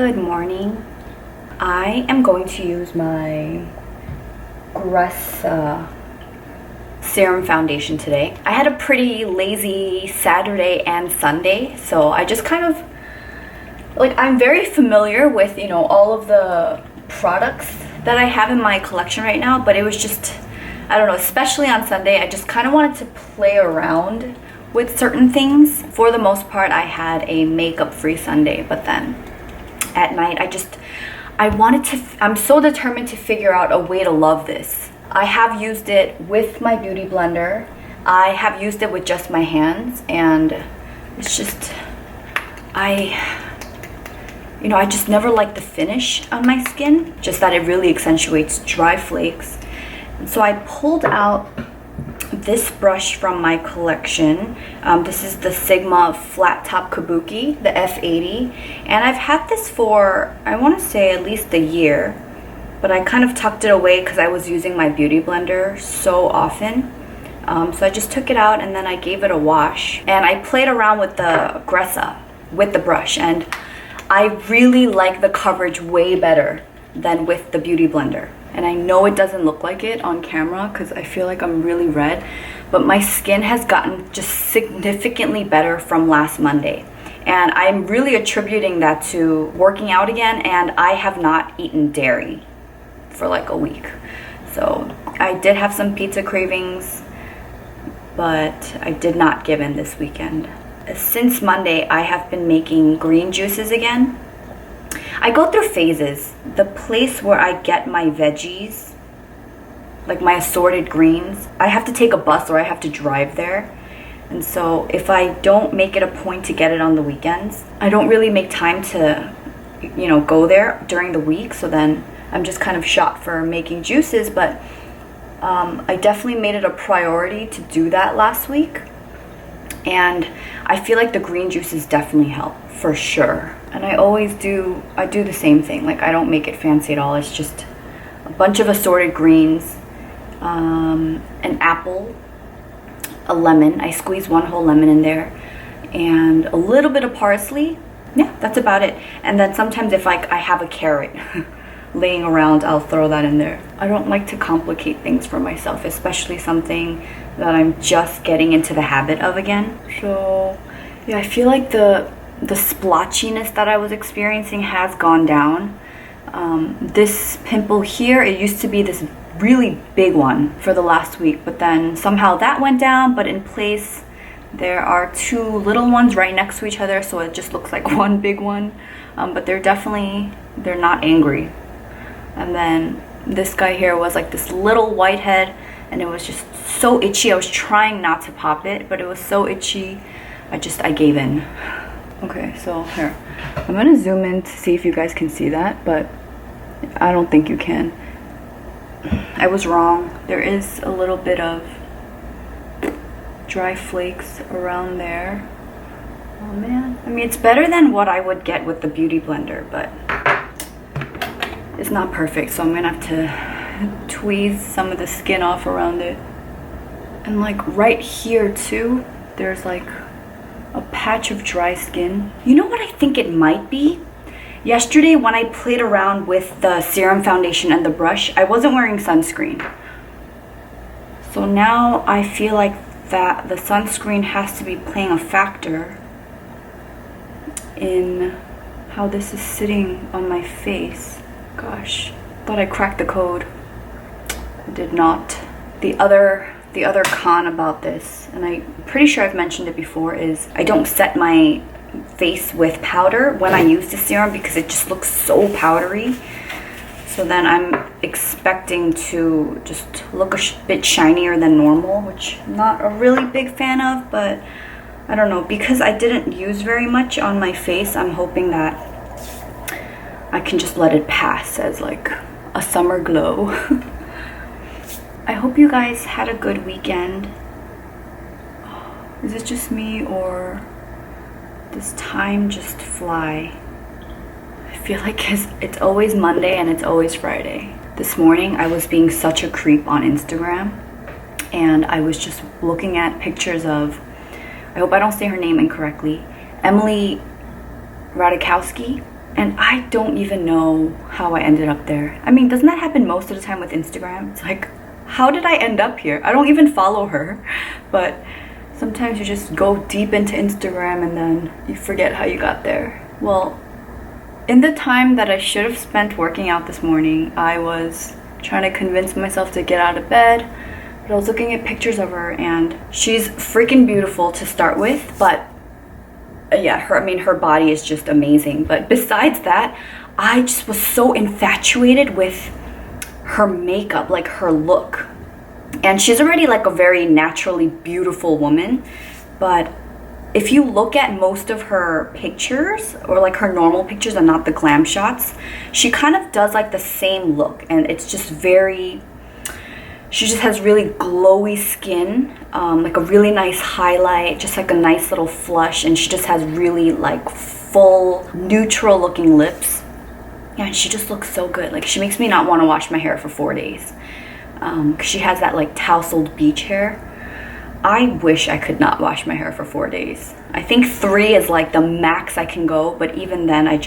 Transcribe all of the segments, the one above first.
Good morning. I am going to use my serum foundation today. I had a pretty lazy Saturday and Sunday, so I just kind of I'm very familiar with, all of the products that I have in my collection right now, but it was just, I don't know, especially on Sunday, I just kind of wanted to play around with certain things. For the most part, I had a makeup-free Sunday, but then at night, I'm so determined to figure out a way to love this. I have used it with my beauty blender. I have used it with just my hands, and it's just, I just never like the finish on my skin, just that it really accentuates dry flakes. And so I pulled out this brush from my collection. This is the Sigma Flat Top Kabuki, the F80. And I've had this for, I want to say, at least a year. But I kind of tucked it away because I was using my beauty blender so often. So I just took it out and then I gave it a wash. And I played around with the Gressa with the brush. And I really like the coverage way better than with the beauty blender. And I know it doesn't look like it on camera because I feel like I'm really red, but my skin has gotten just significantly better from last Monday. And I'm really attributing that to working out again, and I have not eaten dairy for like a week. So I did have some pizza cravings, but I did not give in this weekend. Since Monday, I have been making green juices again. I go through phases. The place where I get my veggies, like my assorted greens, I have to take a bus or I have to drive there. And so if I don't make it a point to get it on the weekends, I don't really make time to, go there during the week. So then I'm just kind of shot for making juices. But I definitely made it a priority to do that last week. And I feel like the green juices definitely help, for sure. And I do the same thing. I don't make it fancy at all. It's just a bunch of assorted greens, an apple, a lemon. I squeeze one whole lemon in there, and a little bit of parsley. Yeah, that's about it. And then sometimes if I have a carrot laying around, I'll throw that in there. I don't like to complicate things for myself, especially something that I'm just getting into the habit of again. So yeah, I feel like the splotchiness that I was experiencing has gone down. This pimple here, it used to be this really big one for the last week, but then somehow that went down, but in place there are two little ones right next to each other, so it just looks like one big one. But they're not angry. And then this guy here was like this little white head, and it was just so itchy. I was trying not to pop it, but it was so itchy, I gave in. Okay, so here, I'm gonna zoom in to see if you guys can see that, but I don't think you can. I was wrong. There is a little bit of dry flakes around there. Oh man. I mean, it's better than what I would get with the beauty blender, but it's not perfect, so I'm gonna have to tweeze some of the skin off around it. And right here too, there's a patch of dry skin. You know what I think it might be? Yesterday when I played around with the serum foundation and the brush, I wasn't wearing sunscreen. So now I feel like that the sunscreen has to be playing a factor in how this is sitting on my face. Gosh, thought I cracked the code. I did not. The other con about this, and I'm pretty sure I've mentioned it before, is I don't set my face with powder when I use the serum because it just looks so powdery. So then I'm expecting to just look a bit shinier than normal, which I'm not a really big fan of, but I don't know, because I didn't use very much on my face, I'm hoping that I can just let it pass as a summer glow. I hope you guys had a good weekend. Is it just me, or does time just fly? I feel like it's always Monday and it's always Friday. This morning I was being such a creep on Instagram, and I was just looking at pictures of, I hope I don't say her name incorrectly, Emily Ratajkowski. And I don't even know how I ended up there. I mean, doesn't that happen most of the time with Instagram? It's like, how did I end up here? I don't even follow her, but sometimes you just go deep into Instagram and then you forget how you got there. Well, in the time that I should have spent working out this morning, I was trying to convince myself to get out of bed, but I was looking at pictures of her and she's freaking beautiful to start with, but yeah, her body is just amazing. But besides that, I just was so infatuated with her makeup, like her look. And she's already like a very naturally beautiful woman, but if you look at most of her pictures, or like her normal pictures and not the glam shots, she kind of does like the same look, and it's just very, she just has really glowy skin, like a really nice highlight, just like a nice little flush, and she just has really like full neutral looking lips. Yeah, and she just looks so good. Like, she makes me not want to wash my hair for 4 days, because she has that like tousled beach hair. I wish I could not wash my hair for 4 days. I think 3 is like the max I can go, but even then I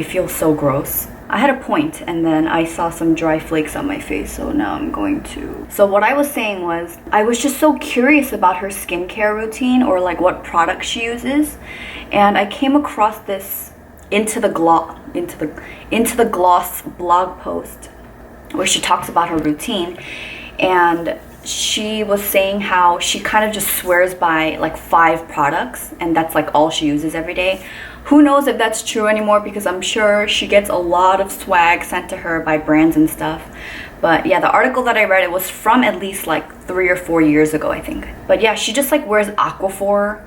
feel so gross. I had a point and then I saw some dry flakes on my face, so now I'm going to. So what I was saying was, I was just so curious about her skincare routine, or like what products she uses, and I came across this Into the Gloss blog post where she talks about her routine, and she was saying how she kind of just swears by like 5 products, and that's like all she uses every day. Who knows if that's true anymore, because I'm sure she gets a lot of swag sent to her by brands and stuff. But yeah, the article that I read, it was from at least like 3 or 4 years ago, I think. But yeah, she just like wears Aquaphor.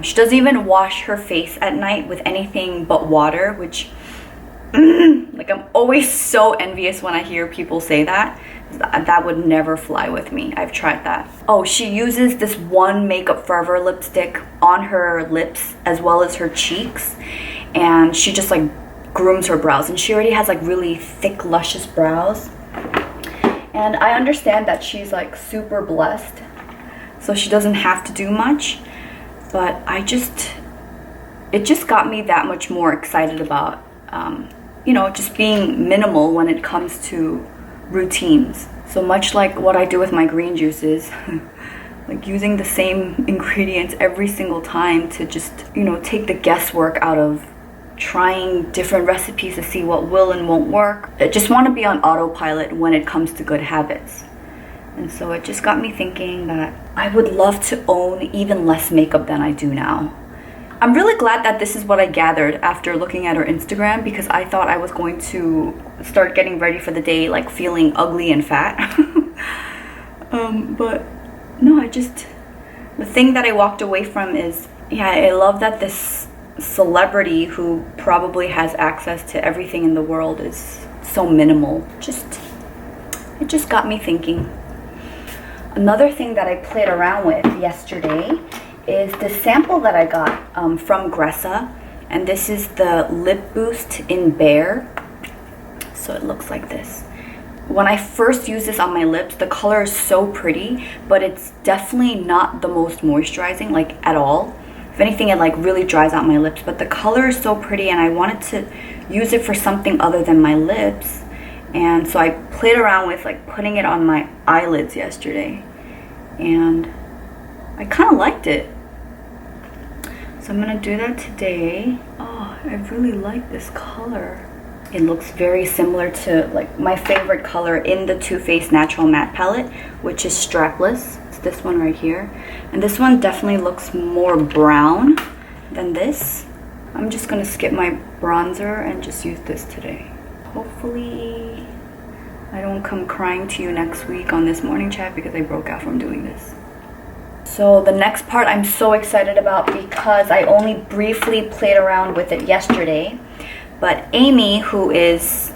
She doesn't even wash her face at night with anything but water, which like, I'm always so envious when I hear people say that. That would never fly with me. I've tried that. Oh, she uses this one Makeup Forever lipstick on her lips as well as her cheeks, and she just like grooms her brows, and she already has like really thick, luscious brows. And I understand that she's like super blessed, so she doesn't have to do much, but it just got me that much more excited about just being minimal when it comes to routines. So much like what I do with my green juices, like using the same ingredients every single time to just, take the guesswork out of trying different recipes to see what will and won't work. I just want to be on autopilot when it comes to good habits. And so it just got me thinking that I would love to own even less makeup than I do now. I'm really glad that this is what I gathered after looking at her Instagram, because I thought I was going to start getting ready for the day like feeling ugly and fat. But no, the thing that I walked away from is, yeah, I love that this celebrity who probably has access to everything in the world is so minimal. It just got me thinking. Another thing that I played around with yesterday is the sample that I got from Gressa, and this is the Lip Boost in Bare. So it looks like this. When I first used this on my lips, the color is so pretty, but it's definitely not the most moisturizing, like at all. If anything, it like really dries out my lips, but the color is so pretty, and I wanted to use it for something other than my lips. And so I played around with like putting it on my eyelids yesterday, and I kind of liked it. So I'm gonna do that today. Oh, I really like this color. It looks very similar to like my favorite color in the Too Faced Natural Matte Palette, which is Strapless. It's this one right here. And this one definitely looks more brown than this. I'm just gonna skip my bronzer and just use this today. Hopefully I don't come crying to you next week on this morning chat because I broke out from doing this. So the next part I'm so excited about because I only briefly played around with it yesterday. But Amy, who is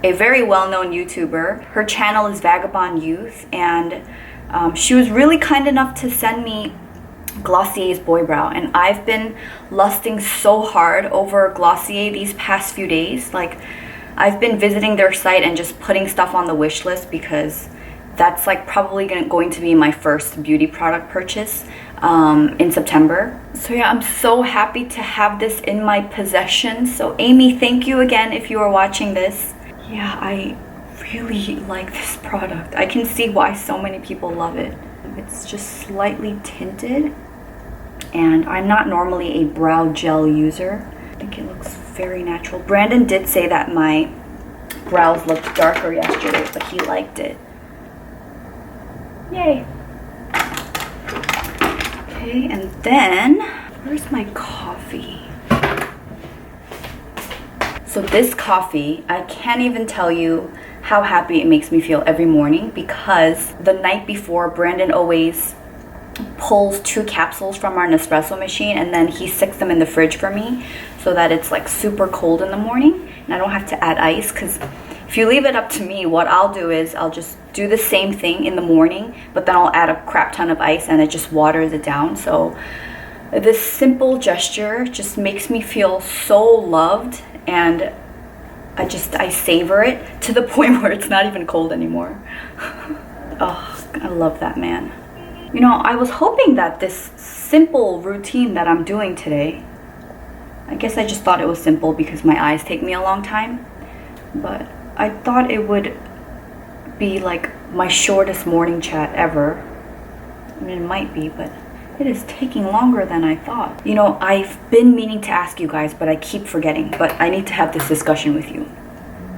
a very well-known YouTuber, her channel is Vagabond Youth, and she was really kind enough to send me Glossier's Boy Brow, and I've been lusting so hard over Glossier these past few days. Like, I've been visiting their site and just putting stuff on the wish list because that's like probably going to be my first beauty product purchase in September. So yeah, I'm so happy to have this in my possession. So Amy, thank you again if you are watching this. Yeah, I really like this product. I can see why so many people love it. It's just slightly tinted, and I'm not normally a brow gel user. I think it looks very natural. Brandon did say that my brows looked darker yesterday, but he liked it. Yay. Okay, and then, where's my coffee? So this coffee, I can't even tell you how happy it makes me feel every morning, because the night before, Brandon always pulls 2 capsules from our Nespresso machine and then he sticks them in the fridge for me so that it's like super cold in the morning and I don't have to add ice, because if you leave it up to me, what I'll do is I'll just do the same thing in the morning, but then I'll add a crap ton of ice and it just waters it down. So this simple gesture just makes me feel so loved, and I savor it to the point where it's not even cold anymore. Oh, I love that man. You know, I was hoping that this simple routine that I'm doing today, I guess I just thought it was simple because my eyes take me a long time, but I thought it would be like my shortest morning chat ever. I mean, it might be, but it is taking longer than I thought. You know, I've been meaning to ask you guys, but I keep forgetting, but I need to have this discussion with you.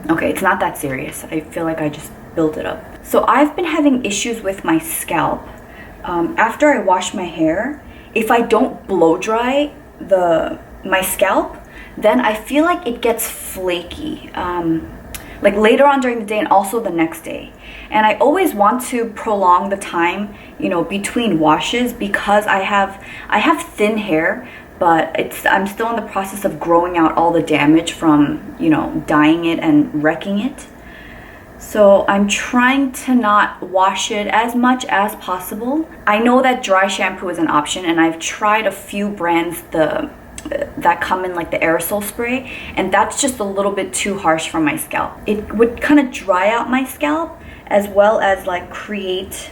Okay, it's not that serious. I feel like I just built it up. So I've been having issues with my scalp. After I wash my hair, if I don't blow dry my scalp, then I feel like it gets flaky. Like later on during the day and also the next day. And I always want to prolong the time, you know, between washes, because I have thin hair, but I'm still in the process of growing out all the damage from, you know, dyeing it and wrecking it. So I'm trying to not wash it as much as possible. I know that dry shampoo is an option, and I've tried a few brands that come in like the aerosol spray, and that's just a little bit too harsh for my scalp. It would kind of dry out my scalp as well as like create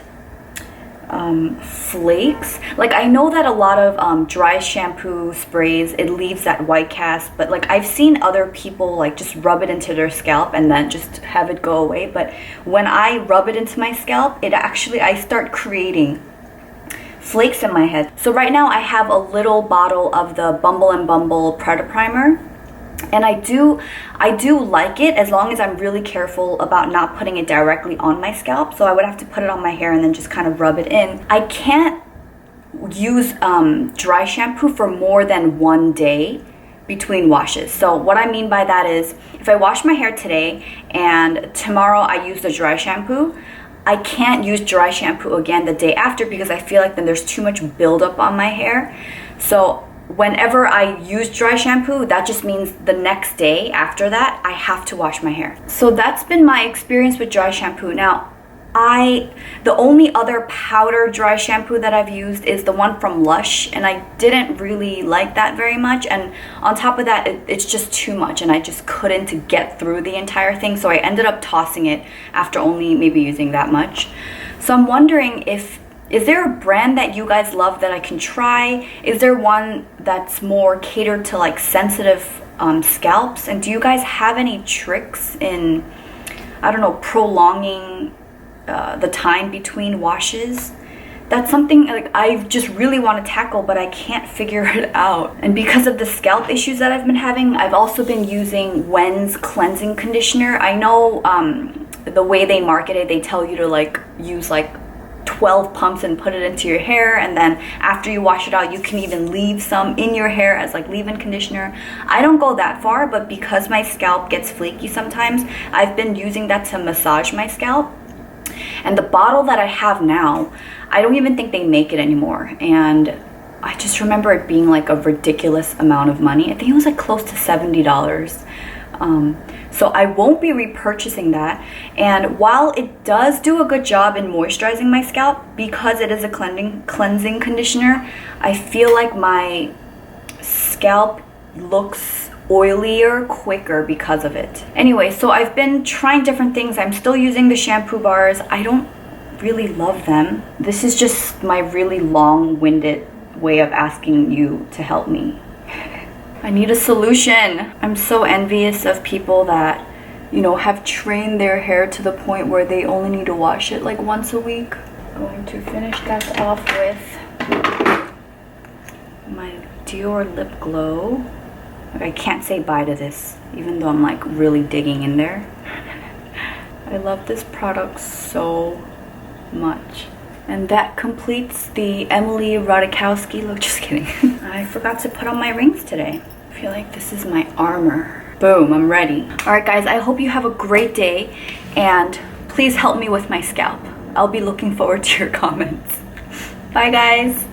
flakes. Like I know that a lot of dry shampoo sprays, it leaves that white cast, but like I've seen other people like just rub it into their scalp and then just have it go away. But when I rub it into my scalp, I start creating flakes in my head. So right now I have a little bottle of the Bumble and Bumble Predator Primer, and I do like it as long as I'm really careful about not putting it directly on my scalp. So I would have to put it on my hair and then just kind of rub it in. I can't use dry shampoo for more than 1 day between washes. So what I mean by that is, if I wash my hair today and tomorrow I use the dry shampoo, I can't use dry shampoo again the day after, because I feel like then there's too much buildup on my hair. So whenever I use dry shampoo, that just means the next day after that, I have to wash my hair. So that's been my experience with dry shampoo. Now, the only other powder dry shampoo that I've used is the one from Lush, and I didn't really like that very much. And on top of that, it's just too much, and I just couldn't get through the entire thing. So I ended up tossing it after only maybe using that much. So I'm wondering is there a brand that you guys love that I can try? Is there one that's more catered to like sensitive scalps? And do you guys have any tricks in, I don't know, prolonging the time between washes? That's something like I just really want to tackle, but I can't figure it out. And because of the scalp issues that I've been having, I've also been using Wen's cleansing conditioner. I know the way they market it, they tell you to like use like 12 pumps and put it into your hair, and then after you wash it out, you can even leave some in your hair as like leave-in conditioner. I don't go that far, but because my scalp gets flaky sometimes, I've been using that to massage my scalp. And the bottle that I have now, I don't even think they make it anymore, and I just remember it being like a ridiculous amount of money. I think it was like close to $70. So I won't be repurchasing that. And while it does do a good job in moisturizing my scalp, because it is a cleansing conditioner, I feel like my scalp looks oilier quicker because of it. Anyway, so I've been trying different things. I'm still using the shampoo bars. I don't really love them. This is just my really long-winded way of asking you to help me. I need a solution. I'm so envious of people that, you know, have trained their hair to the point where they only need to wash it like once a week. I'm going to finish that off with my Dior lip glow. I can't say bye to this, even though I'm like really digging in there. I love this product so much. And that completes the Emily Ratajkowski look. Just kidding. I forgot to put on my rings today. I feel like this is my armor. Boom, I'm ready. Alright guys, I hope you have a great day, and please help me with my scalp. I'll be looking forward to your comments. Bye guys.